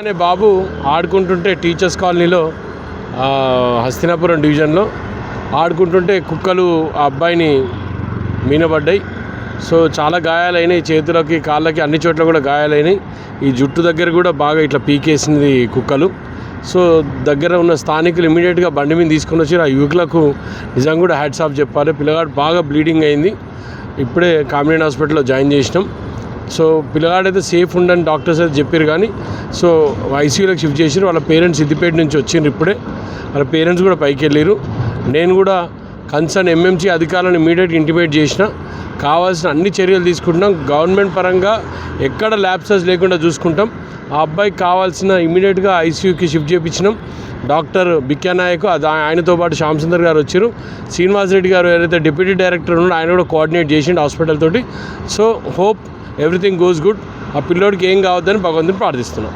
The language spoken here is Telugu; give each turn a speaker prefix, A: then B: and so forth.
A: అనే బాబు ఆడుకుంటుంటే టీచర్స్ కాలనీలో హస్తినాపురం డివిజన్లో ఆడుకుంటుంటే కుక్కలు ఆ అబ్బాయిని మీనబడ్డాయి. సో చాలా గాయాలైనాయి, చేతులకి కాళ్ళకి అన్ని చోట్ల కూడా గాయాలైనాయి. ఈ జుట్టు దగ్గర కూడా బాగా ఇట్లా పీకేసింది కుక్కలు. సో దగ్గర ఉన్న స్థానికులు ఇమీడియట్గా బండి మీద తీసుకొని వచ్చి ఆ యువకులకు నిజంగా కూడా హ్యాట్స్ ఆఫ్ చెప్పాలి. పిల్లగాడు బాగా బ్లీడింగ్ అయింది. ఇప్పుడే కామినేని హాస్పిటల్లో జాయిన్ చేసినాం. సో పిల్లగాడైతే సేఫ్ ఉండని డాక్టర్స్ అయితే చెప్పారు, కానీ సో ఐసీయూలోకి షిఫ్ట్ చేసారు. వాళ్ళ పేరెంట్స్ సిద్దిపేట నుంచి వచ్చిండ్రు. ఇప్పుడే వాళ్ళ పేరెంట్స్ కూడా పైకి వెళ్ళారు. నేను కూడా కన్సర్న్ ఎంఎంసీ అధికారులను ఇమీడియట్గా ఇంటిమేట్ చేసిన, కావాల్సిన అన్ని చర్యలు తీసుకుంటున్నాం. గవర్నమెంట్ పరంగా ఎక్కడ ల్యాబ్సెస్ లేకుండా చూసుకుంటాం. ఆ అబ్బాయికి కావాల్సిన ఇమీడియట్గా ఐసీయూకి షిఫ్ట్ చేయించినాం. డాక్టర్ బిక్యానాయక్ ఆయనతో పాటు శ్యామ్ సుందర్ గారు వచ్చారు. శ్రీనివాస్ రెడ్డి గారు ఎవరైతే డిప్యూటీ డైరెక్టర్ ఉన్నారో ఆయన కూడా కోఆర్డినేట్ చేసిండు హాస్పిటల్ తోటి. So hope everything goes good. ఆ పిల్లోడికి ఏం కావద్దని భగవంతుని ప్రార్థిస్తున్నాం.